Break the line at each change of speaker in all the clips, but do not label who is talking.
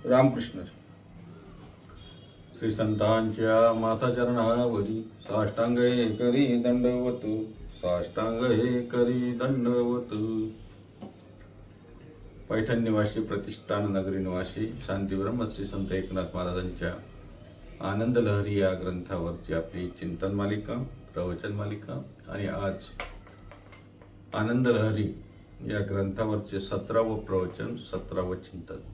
रामकृष्ण. श्री संतांच्या माता चरणावरी साष्टांग हे करी दंडवत, साष्टांग हे करी दंडवत. पैठण निवासी, प्रतिष्ठान नगरी निवासी शांतीब्रह्म श्री संत एकनाथ महाराजांच्या आनंद लहरी या ग्रंथावरची आपली चिंतन मालिका, प्रवचन मालिका. आणि आज आनंद लहरी या ग्रंथावरचे 17वं प्रवचन, 17वं चिंतन.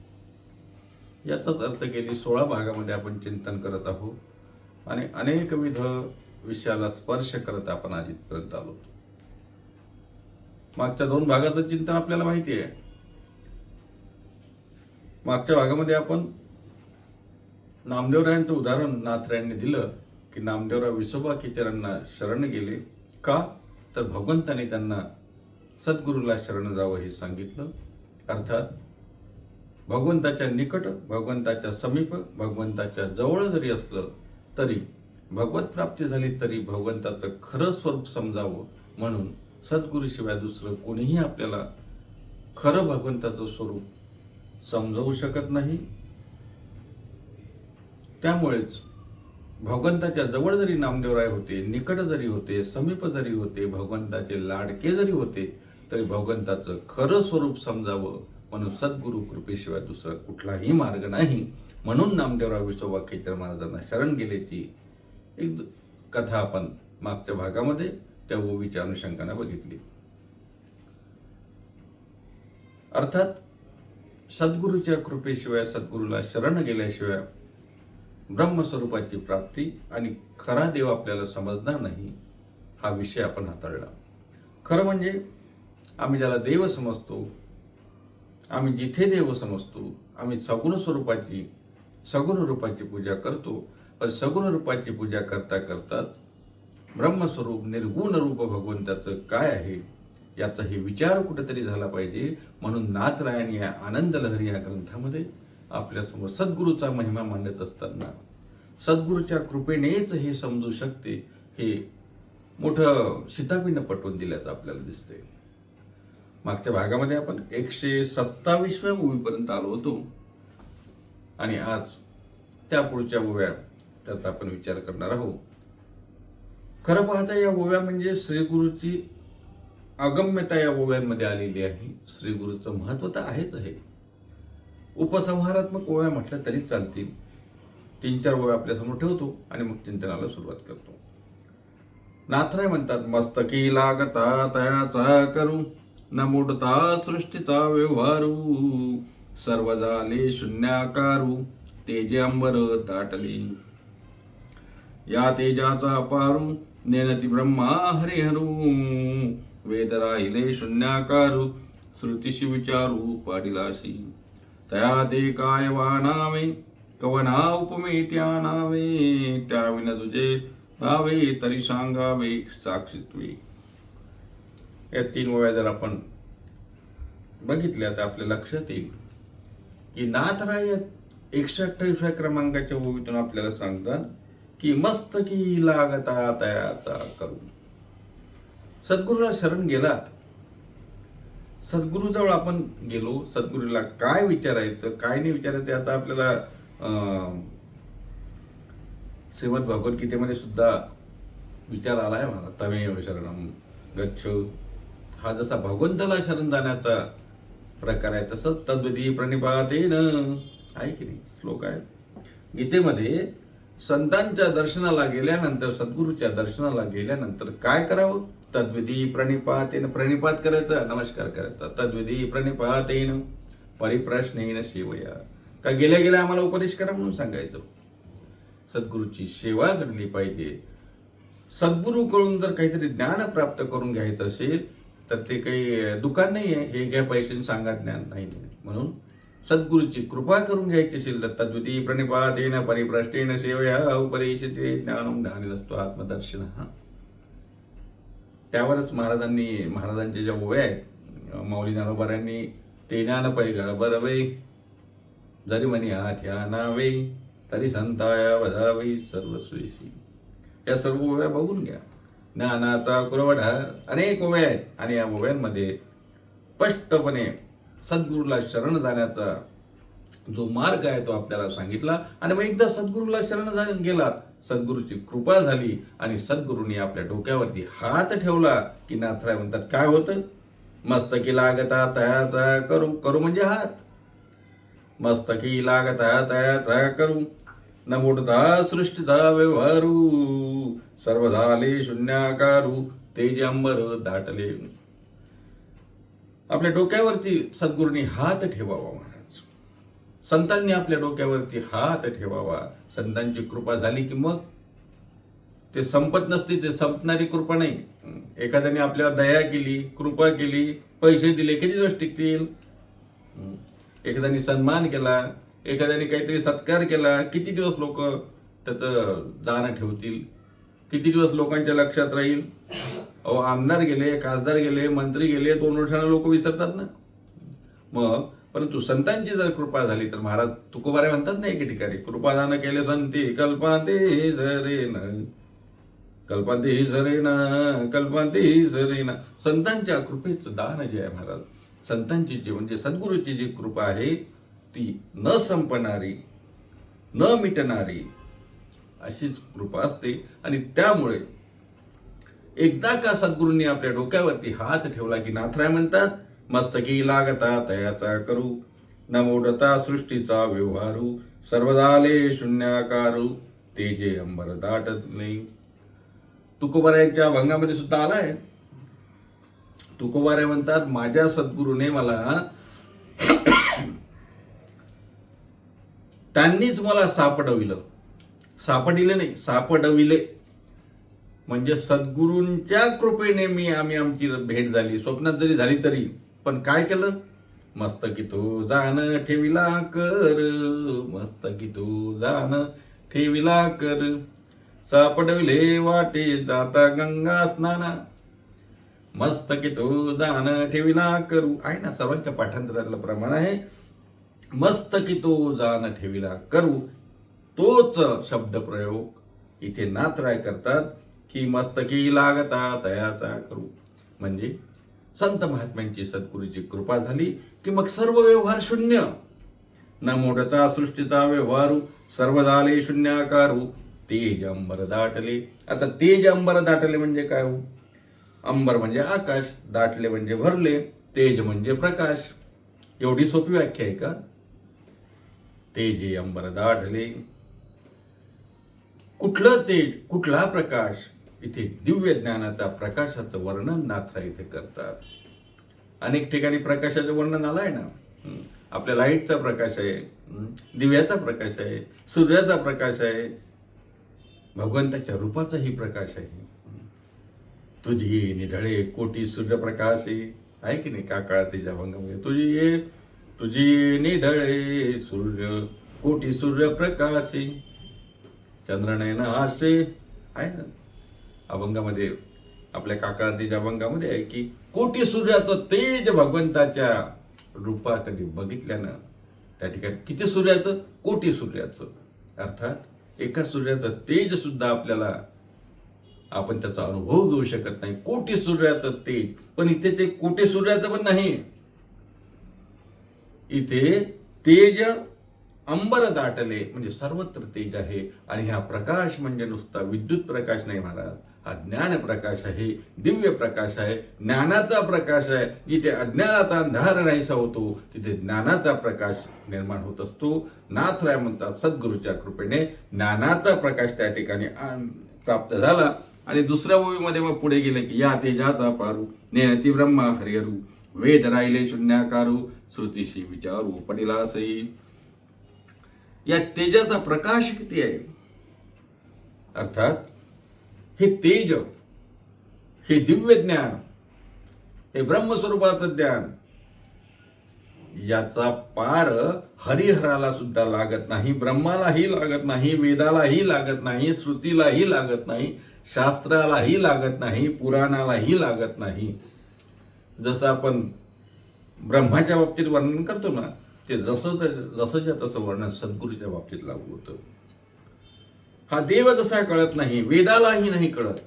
याचाच अर्थ गेली 16 भागामध्ये आपण चिंतन करत आहोत आणि अनेकविध विषयाला स्पर्श करत आपण आज इथपर्यंत आलो. मागच्या 2 भागाचं चिंतन आपल्याला माहिती आहे. मागच्या भागामध्ये आपण नामदेवरायांचं उदाहरण नाथरायांनी दिलं की नामदेवराव विसोबा खेचरांना शरण गेले का, तर भगवंताने त्यांना सद्गुरूला शरण जावं हे सांगितलं. अर्थात भगवंताच्या निकट, भगवंताच्या समीप, भगवंताच्या जवळ जरी असलं तरी भगवत प्राप्ती झाली तरी भगवंताचं खरं स्वरूप समजावं म्हणून सद्गुरूशिवाय दुसरं कोणीही आपल्याला खरं भगवंताचं स्वरूप समजवू शकत नाही. त्यामुळेच भगवंताच्या जवळ जरी नामदेवराय होते, निकट जरी होते, समीप जरी होते, भगवंताचे लाडके जरी होते, तरी भगवंताचं खरं स्वरूप समजावं म्हणून सद्गुरू कृपेशिवाय दुसरा कुठलाही मार्ग नाही. म्हणून नामदेवराव विसोबा खेचर महाराजांना शरण गेल्याची एक कथा आपण मागच्या भागामध्ये त्या ओवीच्या अनुषंगाने बघितली. अर्थात सद्गुरूच्या कृपेशिवाय, सद्गुरूला शरण गेल्याशिवाय ब्रह्मस्वरूपाची प्राप्ती आणि खरा देव आपल्याला समजणार नाही, हा विषय आपण हाताळला. खरं म्हणजे आम्ही ज्याला देव समजतो, आम्ही जिथे देव समजतो, आम्ही सगुण स्वरूपाची, सगुण रूपाची पूजा करतो. पण सगुण रूपाची पूजा करता करताच ब्रह्मस्वरूप, निर्गुण रूप भगवंताचं काय आहे याचाही विचार कुठेतरी झाला पाहिजे. म्हणून नाथरायांनी या आनंद लहरी या ग्रंथामध्ये आपल्यासमोर सद्गुरूचा महिमा मांडत असताना सद्गुरूच्या कृपेनेच हे समजू शकते हे मोठं शिताफीनं पटवून दिल्याचं आपल्याला दिसतंय. मागच्या भागामध्ये आपण 127व्या ओवीपर्यंत आलो होतो आणि आज त्या पुढच्या ओव्या त्याचा आपण विचार करणार आहोत. खरं पाहता या ओव्या म्हणजे श्रीगुरूची अगम्यता या ओव्यांमध्ये आलेली आहे. श्रीगुरूचं महत्त्व तर आहेच आहे. उपसंहारात्मक ओव्या म्हटलं तरी चालतील. 3-4 ओव्या आपल्यासमोर ठेवतो आणि मग चिंतनाला सुरुवात करतो. नाथराय म्हणतात, मस्तकी लागता तयाचा करू, न मोडता सृष्टीचा व्यवहारू, सर्व झाले शून्याकारू, तेजे अंबर दाटली, या तेजाचा पारू, नेनती ब्रह्मा हरिहरू, वेद राहिले शून्याकारू, श्रुतीशी विचारू पाडिलाशी, तया ते काय वाणावे, कवना उपमे त्या नावे, त्याविन तुझे नावे तरी सांगावे साक्षीत्वे. या 3 ओव्या जर आपण बघितल्या तर आपल्या लक्षात येईल की नाथराय 128व्या क्रमांकाच्या ओवीतून आपल्याला सांगतात की मस्तकी लागता तयाचा करू. सद्गुरूला शरण गेलात, सद्गुरूजवळ आपण गेलो, सद्गुरूला काय विचारायचं, काय नाही विचारायचं आता आपल्याला श्रीमद भगवद्गीतेमध्ये सुद्धा विचार आलाय मला. तमेव शरणम गच्छ, हा जसा भगवंताला शरण जाण्याचा प्रकार आहे तसंच तद्विधी प्रणिपातेन आहे की नाही, श्लोक आहे गीतेमध्ये. संतांच्या दर्शनाला गेल्यानंतर, सद्गुरूच्या दर्शनाला गेल्यानंतर काय करावं, तद्विधी प्रणिपातेन, प्रणिपात करायचं, नमस्कार करायचा. तद्विधी प्रणिपातेन परिप्रश्नेन सेवया, का गेल्या गेल्या आम्हाला उपदेश करा म्हणून सांगायचं. सद्गुरूची सेवा घडली पाहिजे. सद्गुरूकडून जर काहीतरी ज्ञान प्राप्त करून घ्यायचं असेल तर ते काही दुकान नाही आहे, हे घ्या पैसे सांगा ज्ञान नाही. म्हणून सद्गुरूची कृपा करून घ्यायची असेल तर तद्विधी प्रणिपातेन परिप्रश्नेन सेवया उपदेशते ज्ञानम ज्ञानिनस्तु आत्मदर्शन. त्यावरच महाराजांच्या ज्या ओव्या आहेत, माऊली ज्ञानोबारायांनी ते ज्ञान पैगा बरवे, जरी म्हणी ह्या नावे, तरी संताया वधावी सर्वस्वेशी. या सर्व ओव्या बघून घ्या. ज्ञानाचा कुरवढा अनेक ओव्या आहेत आणि या ओव्यांमध्ये स्पष्टपणे सद्गुरूला शरण जाण्याचा जो मार्ग आहे तो आपल्याला सांगितला. आणि मग एकदा सद्गुरूला शरण गेलात, सद्गुरूची कृपा झाली आणि सद्गुरूंनी आपल्या डोक्यावरती हात ठेवला की नाथराय म्हणतात काय होतं, मस्तकी लागता तयाचा करू, करू म्हणजे हात, मस्तकी लागता तयाचा करू, न मोडता सृष्टीचा व्यवहारू, सर्व झाले शून्याकारू, तेज अंबर दाटले. आपल्या डोक्यावरती सद्गुरूंनी हात ठेवावा महाराज, संतांनी आपल्या डोक्यावरती हात ठेवावा. संतांची कृपा झाली की मग ते संपत नसते, ते संपणारी कृपा नाही. एखाद्याने आपल्यावर दया केली, कृपा केली, पैसे दिले, किती दिवस टिकतील? एखाद्याने सन्मान केला, एखाद्याने काहीतरी सत्कार केला, किती दिवस लोक त्याचं जाणं ठेवतील? किती दिवस लोकांच्या लक्षात राहील? अहो, आमदार गेले, खासदार गेले, मंत्री गेले, 2 वर्षांना लोक विसरतात ना. मग परंतु संतांची जर कृपा झाली तर महाराज तुकोबारे म्हणतात ना एके ठिकाणी, कृपादान केले संती कल्पांते झरेन, कल्पांते झरेन, कल्पांते झरेन. संतांच्या कृपेचं दान जे आहे महाराज, संतांची जी म्हणजे सद्गुरूची जी कृपा आहे ती न संपणारी, न मिटणारी अशीच कृपा असते. आणि त्यामुळे एकदा का सद्गुरूंनी आपल्या डोक्यावरती हात ठेवला की नाथराय म्हणतात मस्तकी लागता तयाचा करू, न मोडता सृष्टीचा व्यवहारू, सर्व झाले शून्याकारू, तेजे अंबर दाटले. तुकोबारायांच्या अभंगामध्ये सुद्धा आलाय. तुकोबाराय म्हणतात माझ्या सद्गुरूने मला त्यांनीच मला सापडविलं, सापडिले नाही सापडविले, म्हणजे सद्गुरूंच्या कृपेने आम्ही आमची भेट झाली, स्वप्नात जरी झाली तरी. पण काय केलं? मस्तकी तो जाण ठेविला कर, मस्तकी तो जाण ठेविला कर, सापडविले वाटे जाता गंगा स्नाना, मस्तकी तो जाण ठेविला करू. आहे ना, सर्वांच्या पाठांतरातलं प्रमाण आहे, मस्तकी तो जाण ठेविला करू. तोच शब्द प्रयोग इथे नाथराय करतात की मस्तकी लागता तयाचा करू. म्हणजे संत महात्म्यांची सद्गुरूची कृपा झाली की मग सर्व व्यवहार शून्य, न मोडता सृष्टीचा व्यवहारू, सर्व झाले शून्याकारू, तेज अंबर दाटले. आता तेज अंबर दाटले म्हणजे काय हो? अंबर म्हणजे आकाश, दाटले म्हणजे भरले, तेज म्हणजे प्रकाश. एवढी सोपी व्याख्या आहे का? तेजे अंबर दाटले. कुठलं तेज, कुठला प्रकाश? इथे दिव्य ज्ञानाच्या प्रकाशाचं वर्णन नाथराय इथे करतात. अनेक ठिकाणी प्रकाशाचं वर्णन आलंय ना. आपल्या लाईटचा प्रकाश आहे, दिव्याचा प्रकाश आहे, सूर्याचा प्रकाश आहे, भगवंताच्या रूपाचाही प्रकाश आहे. तुझी निढळे कोटी सूर्यप्रकाश आहे की नाही? काकाळातीच्या अभंगामध्ये तुझी निढळे सूर्य कोटी सूर्यप्रकाशी, चंद्रनयन आशे आहे ना अभंगामध्ये, आपल्या काकाळातीच्या अभंगामध्ये आहे की कोटी सूर्याचं तेज भगवंताच्या रूपात कधी बघितल्यानं त्या ठिकाणी किती सूर्याचं? कोटी सूर्याचं. अर्थात एका सूर्याचं तेज सुद्धा आपल्याला, आपण त्याचा अनुभव घेऊ शकत नाही. कोटी सूर्याचं तेज. पण इथे ते कोटी सूर्याचं पण नाही, इथे तेज अंबर दाटले म्हणजे सर्वत्र तेज आहे. आणि हा प्रकाश म्हणजे नुसता विद्युत प्रकाश नाही महाराज, हा ज्ञान प्रकाश आहे, दिव्य प्रकाश आहे, ज्ञानाचा प्रकाश आहे. जिथे अज्ञानाचा अंधार नाहीसा होतो तिथे ज्ञानाचा प्रकाश निर्माण होत असतो. नाथराय म्हणतात सद्गुरूच्या कृपेने ज्ञानाचा प्रकाश त्या ठिकाणी प्राप्त झाला. आणि दुसऱ्या ओळीमध्ये मग पुढे गेले की या तेजाचा पारू, नेनती ब्रह्मा हरिहरू, वेद राहिले शून्याकारू, श्रुतीशी विचारू पडिला असई. या तेजाचा प्रकाश किती आहे? अर्थात हे तेज, हे दिव्य ज्ञान, हे ब्रह्मस्वरूपाचं ज्ञान, याचा पार हरिहराला सुद्धा लागत नाही, ब्रह्मालाही लागत नाही, वेदालाही लागत नाही, श्रुतीलाही लागत नाही, शास्त्रालाही लागत नाही, पुराणालाही लागत नाही. जसं आपण ब्रह्माच्या बाबतीत वर्णन करतो ना, ते जसंच्या तसं वर्णन सद्गुरूच्या बाबतीत लागू होतं. हा देव जसा कळत नाही, वेदालाही नाही कळत.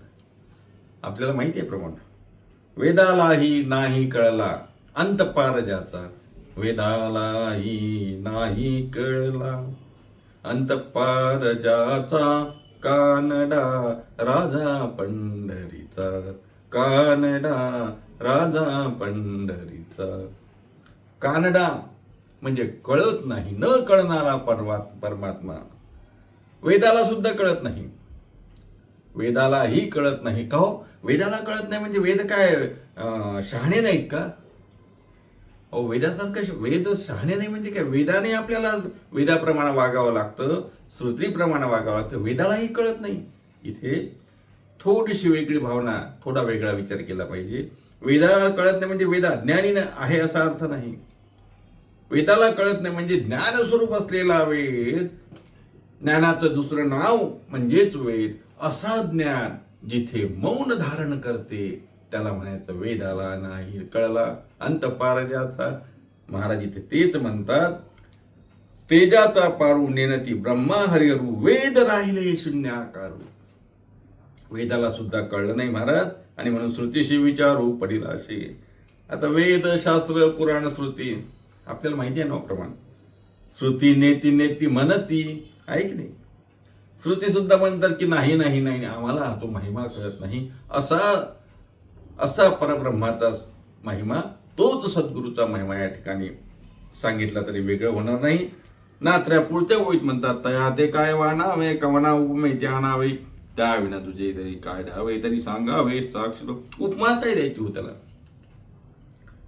आपल्याला माहिती आहे प्रमाण, वेदालाही नाही कळला अंत पार ज्याचा, वेदालाही नाही कळला, अंतपार ज्याचा कानडा राजा पंढरीचा, कानडा राजा पंढरीचा. कानडा म्हणजे कळत नाही, न कळणारा परमात्मा. वेदाला सुद्धा कळत नाही, वेदालाही कळत नाही. का हो? वेदाला कळत नाही म्हणजे वेद काय शहाणे नाहीत का? अहो वेदासारखं वेद शहाणे नाही म्हणजे काय? वेदाने आपल्याला वेदाप्रमाणे वागावं लागतं, श्रुतीप्रमाणे वागावं लागतं. वेदालाही कळत नाही. इथे थोडीशी वेगळी भावना, थोडा वेगळा विचार केला पाहिजे. वेदाला कळत नाही म्हणजे वेद अज्ञानी आहे असा अर्थ नाही. वेदाला कळत नाही म्हणजे ज्ञानस्वरूप असलेला वेद, ज्ञानाचं दुसरं नाव म्हणजेच वेद, असा ज्ञान जिथे मौन धारण करते त्याला म्हणायचं वेदाला नाही कळला, अंतपार ज्याचा. महाराज इथे तेच म्हणतात, तेजाचा पारू नेनती ब्रह्मा हरिहरू, वेद राहिले शून्याकारू. वेदाला सुद्धा कळलं नाही महाराज, आणि म्हणून श्रुतीशी विचारू पडील असे. आता वेद, शास्त्र, पुराण, श्रुती आपल्याला माहिती आहे ना प्रमाण. श्रुती नेती नेती म्हणती, आहे की नाही? श्रुती सुद्धा म्हणतात की नाही नाही नाही, आम्हाला तो महिमा कळत नाही. असा परब्रह्माचा महिमा, तोच सद्गुरूचा महिमा या ठिकाणी सांगितला तरी वेगळं होणार नाही. नात्र्या पुढच्या ओळीत म्हणतात, तया ते काय वाणावे, कवना उपमे ते आणावे, त्या विना तुझे तरी काय द्यावे, तरी सांगावे साक्ष. उपमा काय द्यायची हो त्याला?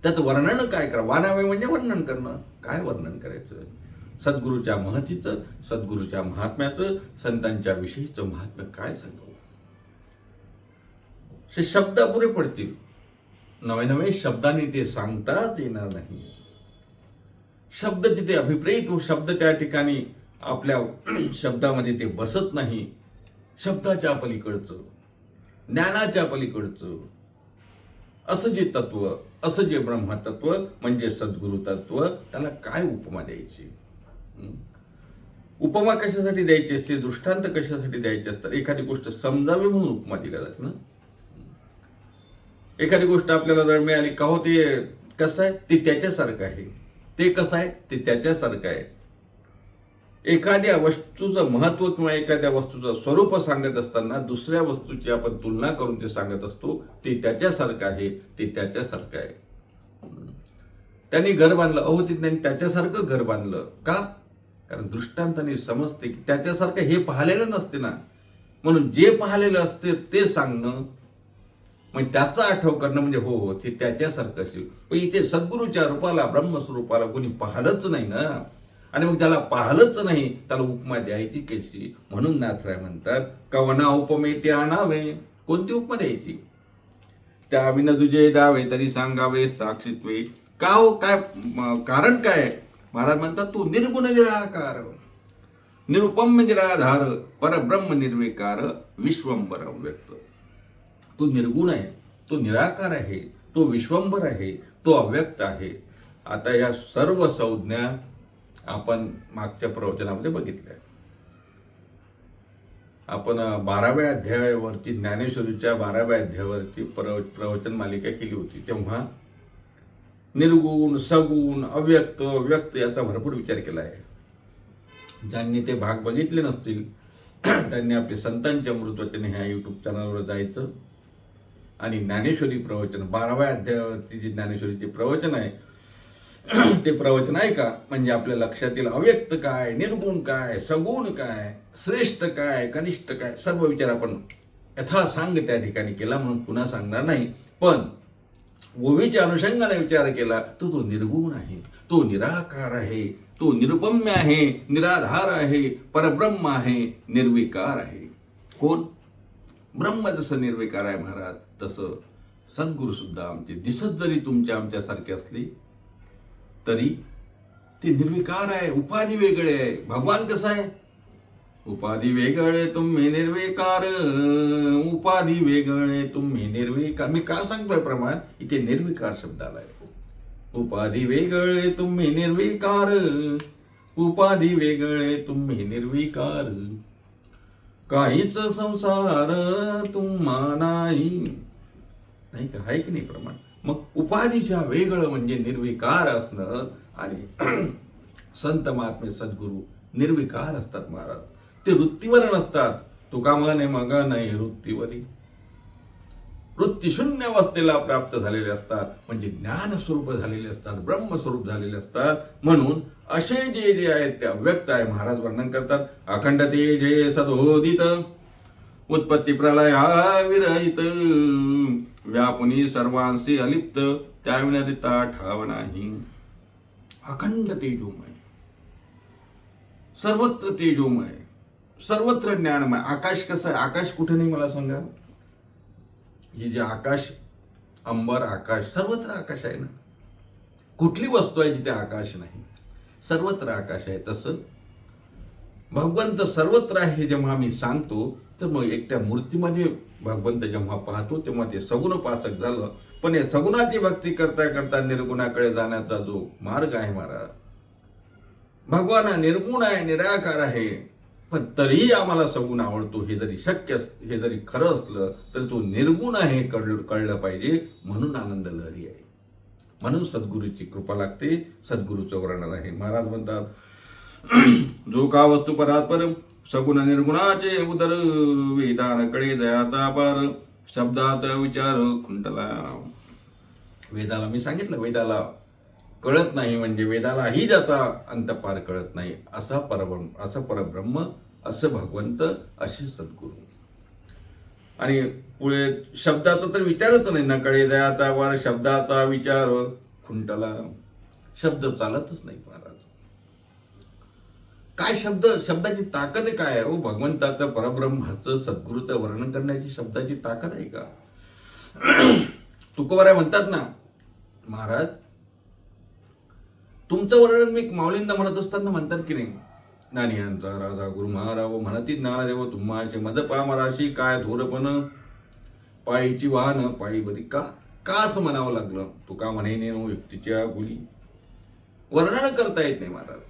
त्याचं वर्णन काय करा? वाणावे म्हणजे वर्णन करणं. काय वर्णन करायचं? सद्गुरूच्या महतीचं, सद्गुरूच्या महात्म्याचं, संतांच्या विषयीचं महात्म्य काय सांगावं? हे शब्द पुरे पडतील, नवे नवे शब्दांनी ते सांगताच येणार नाही. शब्द तिथे अभिप्रेत, शब्द त्या ठिकाणी आपल्या शब्दामध्ये ते बसत नाही. शब्दाच्या पलीकडचं, ज्ञानाच्या पलीकडचं असं जे तत्व, असं जे ब्रह्मतत्व म्हणजे सद्गुरु तत्व, त्याला काय उपमा द्यायची? उपमा कशासाठी द्यायची असते? दृष्टांत कशासाठी द्यायचे असतात? एखादी गोष्ट समजावी म्हणून उपमा दिल्या जाते ना. एखादी गोष्ट आपल्याला जर मिळाली, का हो ते कसं आहे? ते त्याच्यासारखं आहे. ते कसं आहे? ते त्याच्यासारखं आहे. एखाद्या वस्तूचं महत्व किंवा एखाद्या वस्तूचं स्वरूप सांगत असताना दुसऱ्या वस्तूची आपण तुलना करून ते सांगत असतो. ते त्याच्यासारखं आहे, ते त्याच्यासारखं आहे. त्यांनी घर बांधलं, अहो ते त्यांनी त्याच्यासारखं घर बांधलं. का? कारण दृष्टांताने समजते की त्याच्यासारखं हे पाहिलेलं नसते ना. म्हणून जे पाहिलेलं असते ते सांगणं, म्हणजे त्याचा आठव करणं म्हणजे हो हो ते त्याच्यासारखं असेल. पण इथे सद्गुरूच्या रूपाला, ब्रह्मस्वरूपाला कोणी पाहिलंच नाही ना. आणि मग त्याला पाहिलंच नाही, त्याला उपमा द्यायची कशी? म्हणून नाथराय म्हणतात, कवना उपमे ते आणावे. कोणती उपमा द्यायची? त्या विना तुझे द्यावे, तरी सांगावे साक्षीत्वे. का हो? काय कारण काय? महाराज म्हणतात, तू निर्गुण निराकार, निरुपम्य निराधार, परब्रह्म निर्विकार, विश्वंभर अव्यक्त. तो निर्गुण आहे, तो निराकार आहे, तो विश्वंभर आहे, तो अव्यक्त आहे. आता या सर्व संज्ञा आपण मागच्या प्रवचनामध्ये बघितल्या. आपण 12व्या अध्यायावरती, ज्ञानेश्वरीच्या 12व्या अध्यायावरती प्रवचन मालिका केली होती. तेव्हा निर्गुण, सगुण, अव्यक्त, व्यक्त याचा भरपूर विचार केला आहे. ज्यांनी ते भाग बघितले नसतील त्यांनी आपले संतांच्या अमृतवचने ह्या यूट्यूब चॅनलवर जायचं आणि ज्ञानेश्वरी प्रवचन 12व्या अध्यायावरती जे ज्ञानेश्वरीचे प्रवचन आहे ते प्रवचन ऐका. म्हणजे आपल्या लक्षात येईल अव्यक्त काय, निर्गुण काय, सगुण काय, श्रेष्ठ काय, कनिष्ठ काय, सर्व विचार आपण यथासांग त्या ठिकाणी केला. म्हणून पुन्हा सांगणार नाही. पण ओवीच्या अनुषंगाने विचार केला तर तो निर्गुण आहे, तो निराकार आहे, तो निरुपम्य आहे, निराधार आहे, परब्रह्म आहे, निर्विकार आहे. कोण? ब्रह्म जसं निर्विकार आहे महाराज, तसं सद्गुरू सुद्धा आमचे दिसत जरी तुमच्या आमच्यासारखे असली तरी ते निर्विकार आहे. उपाधी वेगळे आहे. भगवान कसा आहे? उपाधी वेगळे तुम्ही निर्विकार, उपाधी वेगळे तुम्ही निर्विकार. मी का सांगतोय प्रमाण? इथे निर्विकार शब्द आलाय. उपाधी वेगळे तुम्ही निर्विकार, उपाधी वेगळे तुम्ही निर्विकार, काहीच संसार तुम्हा नाही. नाही का? आहे की नाही प्रमाण? मग उपाधीच्या वेगळं म्हणजे निर्विकार असणं आणि संत महात्मे सद्गुरू निर्विकार असतात महाराज. ते वृत्तीवर नसतात. तुका म्हणे मग नाही वृत्तीवरी. वृत्ती शून्य अवस्थेला प्राप्त झालेले असतात, म्हणजे ज्ञान स्वरूप झालेले असतात, ब्रह्मस्वरूप झालेले असतात. म्हणून असे जे जे आहेत ते अव्यक्त आहे. महाराज वर्णन करतात, अखंड तेजे सदोदित उत्पत्ती प्रलयाविरहित व्यापुनी सर्वांशी अलिप्त त्याविनरिता ठाव नाही. अखंड तेजोमय, सर्वत्र तेजोमय, सर्वत्र ज्ञानमय. आकाश कसं आहे? आकाश कुठे नाही मला सांगा. हे जे आकाश, अंबर आकाश, सर्वत्र आकाश आहे ना. कुठली वस्तू आहे जिथे आकाश नाही? सर्वत्र आकाश आहे. तसं भगवंत सर्वत्र आहे जेव्हा मी सांगतो, तर मग एकट्या मूर्तीमध्ये भगवंत जेव्हा पाहतो तेव्हा ते सगुणोपासक झालं. पण या सगुणाची भक्ती करता करता निर्गुणाकडे जाण्याचा जो मार्ग आहे महाराज, भगवान हा निर्गुण आहे, निराकार आहे, पण तरीही आम्हाला सगुण आवडतो. हे जरी शक्य हे जरी खरं असलं तर तो निर्गुण आहे कळलं पाहिजे. म्हणून आनंद लहरी आहे, म्हणून सद्गुरूची कृपा लागते, सद्गुरूचं वर्णन आहे. महाराज म्हणतात, जो का वस्तू परात्पर सगुण निर्गुणाचे उदर वेदांकडे दयाता पार शब्दाचा विचार खुंटला. वेदाला मी सांगितलं, वेदाला कळत नाही म्हणजे वेदालाही ज्याचा अंत पार कळत नाही, असा परब्रह्म, असं भगवंत, असे सद्गुरू. आणि पुढे शब्दाचा तर विचारच नाही. नकडे दयाता वार शब्दाचा विचार खुंटला. शब्द चालतच नाही महाराज. काय शब्दाची ताकद काय आहे? भगवंताचं, परब्रह्माचं, सद्गुरूचं वर्णन करण्याची शब्दाची ताकद आहे का? तुकोबाराय म्हणतात ना महाराज, तुमचं वर्णन मी माऊलींना म्हणत असताना म्हणतात की नाही, ज्ञानियांचा राजा गुरु महाराव म्हणती ज्ञानदेव तुम्हाचे मद पामराशी काय धोरपण पायीची वाहन पायी बरी. का असं म्हणावं लागलं? तुका म्हणे व्यक्तीच्या बोली वर्णन करता येत नाही महाराज.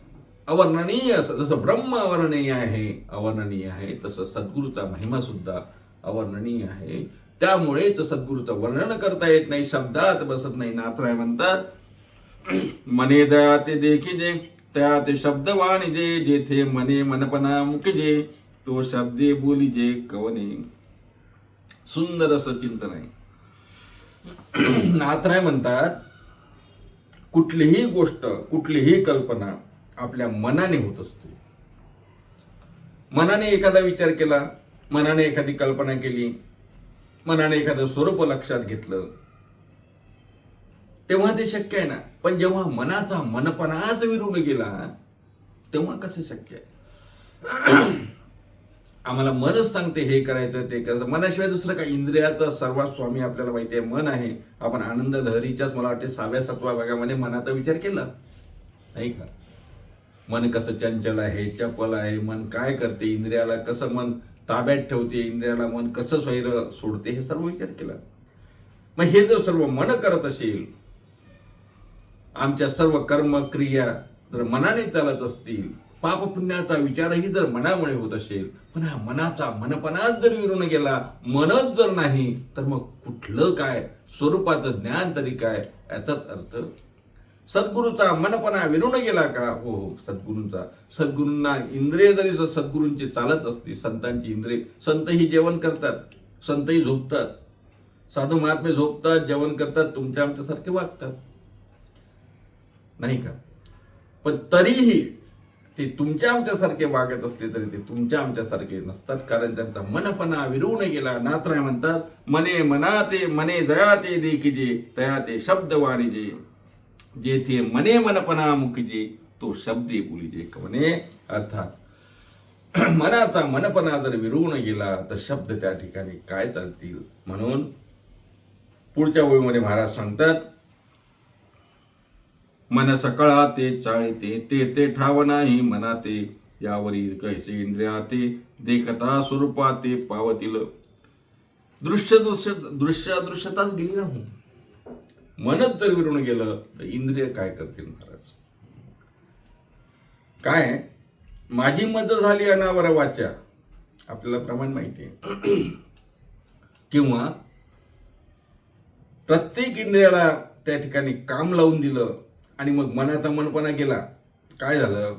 अवर्णनीय, जसं ब्रह्म अवर्णनीय आहे तसं सद्गुरूचा महिमा सुद्धा अवर्णनीय आहे. त्यामुळेच सद्गुरूचं वर्णन करता येत नाही, शब्दात बसत नाही. नाथराय म्हणतात, मने दया ते देखिजे त्या ते शब्द वाणिजे जेथे मने मनपणा मुखजे तो शब्दे बोलीजे कवने. सुंदर असं चिंतन आहे. नाथराय म्हणतात, कुठलीही गोष्ट, कुठलीही कल्पना आपल्या मनाने होत असते. मनाने एखादा विचार केला, मनाने एखादी कल्पना केली, मनाने एखादं स्वरूप लक्षात घेतलं, तेव्हा ते शक्य आहे ना. पण जेव्हा मनाचा मनपणाच विरून गेला, तेव्हा कसं शक्य आहे? आम्हाला मनच सांगते हे करायचं ते करायचं. मनाशिवाय दुसरं काय? इंद्रियाचा सर्वात स्वामी आपल्याला माहिती आहे मन आहे. आपण आनंद लहरीच्याच मला वाटते 6व्या-7व्या भागामध्ये मनाचा विचार केला नाही का? मन कसं चंचल आहे, चपल आहे, मन काय करते, इंद्रियाला कसं मन ताब्यात ठेवते, इंद्रियाला मन कसं स्वैर सोडते, हे सर्व विचार केला. मग हे जर सर्व मन करत असेल, आमच्या सर्व कर्म क्रिया जर मनाने चालत असतील, पाप पुण्याचा विचारही जर मनामुळे होत असेल, पण हा मनाचा मनपणाच जर विरून गेला, मनच जर नाही, तर मग कुठलं काय स्वरूपाचं ज्ञान तरी काय? याचाच अर्थ सद्गुरूचा मनपणा विरून गेला का? हो, सद्गुरूंना इंद्रिय जरी सद्गुरूंची चालत असली, संतांची इंद्रिय, संतही जेवण करतात, संतही झोपतात, साधू महात्मे झोपतात, जेवण करतात, तुमच्या आमच्यासारखे वागतात नाही का? पण तरीही ते तुमच्या आमच्यासारखे वागत असले तरी ते तुमच्या आमच्यासारखे नसतात, कारण त्यांचा मनपणा विरून गेला. नाथराय म्हणतात, मने मनाते मने दयाते देखिजे तयाते शब्द वाणिजे जेथे मने मनपणा मुखजे तो शब्दे बोलीजे कवने. अर्थात मनाचा मनपणा जर विरून गेला तर शब्द त्या ठिकाणी काय चालतील? म्हणून पुढच्या ओळीमध्ये महाराज सांगतात, मन सकळा ते चाळते ते ते ठाव नाही मनाते यावरी कैसे इंद्रियाते देखता स्वरूपाते पावतील. दृश्यताच गेली ना. मनच जर विरून गेलं तर इंद्रिय काय करतील महाराज? काय माझी मत झाली अनावर वाचा, आपल्याला प्रमाण माहिती आहे. किंवा प्रत्येक इंद्रियाला त्या ठिकाणी काम लावून दिलं आणि मग मनाचा मनपणा गेला. काय झालं?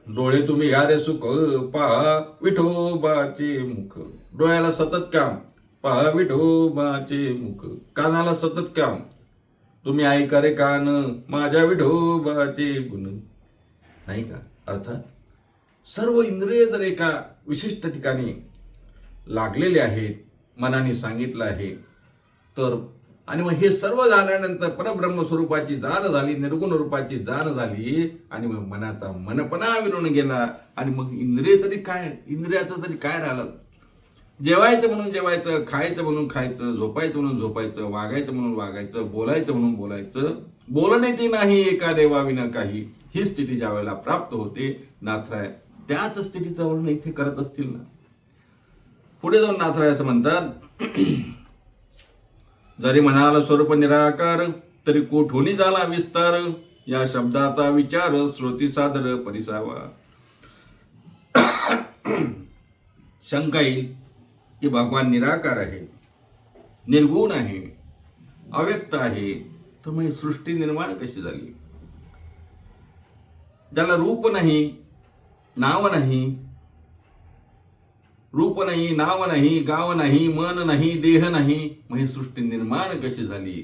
डोळे तुम्ही घ्या रे सुख, पहा विठोबाचे मुख. डोळ्याला सतत काम, पहा विठोबाचे मुख. कानाला सतत काम, तुम्ही ऐका रे कान, माझ्या विठोबाचे गुण. नाही का? अर्थात सर्व इंद्रिय जर एका विशिष्ट ठिकाणी लागलेले आहेत, मनाने सांगितलं आहे तर, आणि मग हे सर्व झाल्यानंतर परब्रह्म स्वरूपाची जाण झाली, निर्गुण रूपाची जाण झाली, आणि मग मनाचा मनपणा विरून गेला. आणि मग इंद्रिय तरी काय, इंद्रियाचं तरी काय राहिलं? जेवायचं म्हणून जेवायचं, खायचं म्हणून खायचं, झोपायचं म्हणून झोपायचं, वागायचं म्हणून वागायचं, बोलायचं म्हणून बोलायचं. बोलणे ते नाही एका देवाविना काही, ही स्थिती ज्या वेळेला प्राप्त होते नाथराय त्याच स्थितीचं वर्णन इथे करत असतील ना. पुढे जाऊन नाथराय असं म्हणतात, जरी म्हणाल स्वरूप निराकार, तरी कोठून झाला विस्तार. या शब्दाचा विचार श्रोती सादर परिसावा. शंका येईल की भगवान निराकार आहे, निर्गुण आहे, अव्यक्त आहे, तर मग ही सृष्टी निर्माण कशी झाली? ज्याला रूप नाही, नाव नाही, रूप नाही, नाव नाही, गाव नाही, मन नाही, देह नाही, मग ही सृष्टी निर्माण कशी झाली?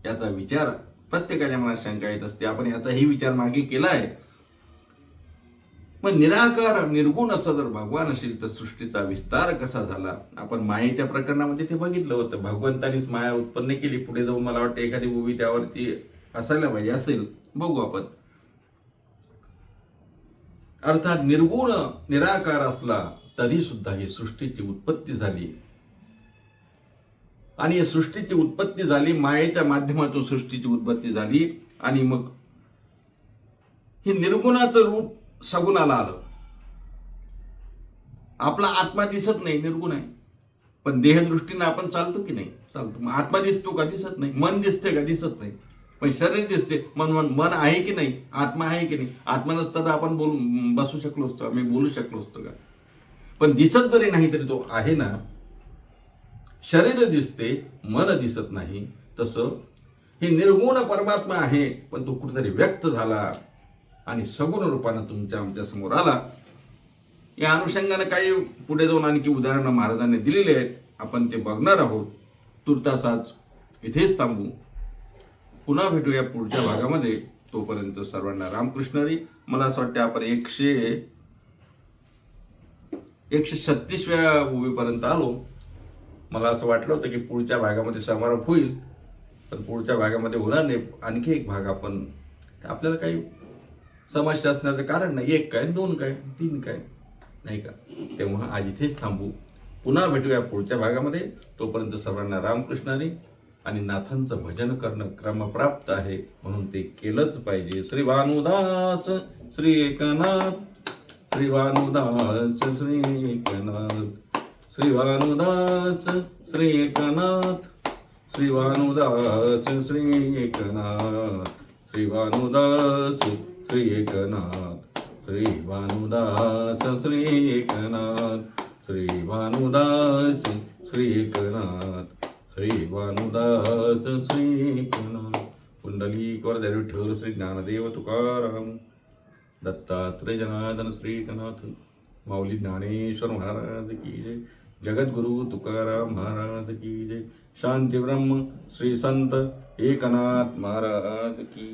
याचा विचार प्रत्येकाच्या मनात शंका येत असते. आपण याचाही विचार मागे केलाय. मग निराकार निर्गुण असं जर भगवान असेल तर सृष्टीचा विस्तार कसा झाला? आपण मायेच्या प्रकरणामध्ये ते बघितलं होतं. भगवंतानीच माया उत्पन्न केली. पुढे जाऊन मला वाटतं एखादी मूवी त्यावरती असायला पाहिजे, असेल, बघू आपण. अर्थात निर्गुण निराकार असला तरी सुद्धा ही सृष्टीची उत्पत्ती झाली. आणि सृष्टीची उत्पत्ती झाली, मायेच्या माध्यमातून सृष्टीची उत्पत्ती झाली. आणि मग हे निर्गुणाचं रूप सगुणाला आलं. आपला आत्मा दिसत नाही, निर्गुण आहे, पण देहदृष्टीनं आपण चालतो की नाही? चालतो. मग आत्मा दिसतो का? दिसत नाही. मन दिसते का? दिसत नाही. पण शरीर दिसते. मन आहे की नाही? आत्मा आहे की नाही? आत्मा नसताना आपण बसू शकलो असतो, आम्ही बोलू शकलो असतो का? पण दिसत जरी नाही तरी तो आहे ना. शरीर दिसते, मन दिसत नाही. तसं हे निर्गुण परमात्मा आहे, पण तो कुठेतरी व्यक्त झाला आणि सगुण रूपानं तुमच्या आमच्या समोर आला. या अनुषंगाने काही पुढे जाऊन आणखी उदाहरणं महाराजांनी दिलेली आहेत, आपण ते बघणार आहोत. तुर्तासाच इथेच थांबू. पुन्हा भेटूया पुढच्या भागामध्ये. तोपर्यंत सर्वांना रामकृष्ण हरी. मला असं वाटतं आपण 136व्या ओवीपर्यंत आलो. मला असं वाटलं होतं की पुढच्या भागामध्ये समारोप होईल, पण पुढच्या भागामध्ये होणार नाही. आणखी एक भाग आपण, आपल्याला काही समस्या असण्याचं कारण नाही. 1 काय, 2 काय, 3 काय, नाही का? तेव्हा आज इथेच थांबू. पुन्हा भेटूया पुढच्या भागामध्ये. तोपर्यंत सर्वांना रामकृष्ण हरी. आणि नाथांचं भजन करणं क्रमप्राप्त आहे, म्हणून ते केलंच पाहिजे. श्री भानुदास श्री एकनाथ, श्री भानुदास श्री एकनाथ, श्री भानुदास श्री एकनाथ, श्री भानुदास श्री एकनाथ, श्री भानुदास श्री एकनाथ, श्री भानुदास श्री एकनाथ, श्री भानुदास श्री एकनाथ, श्री भानुदास श्री एकनाथ. पुंडलिक वरद विठ्ठल श्री ज्ञानदेव तुकाराम, दत्तात्रय जनार्दन श्री एकनाथ, माऊली ज्ञानेश्वर महाराज की जय. जगद्गुरु तुकाराम महाराज की जय. शांती ब्रह्म श्री संत एकनाथ महाराज की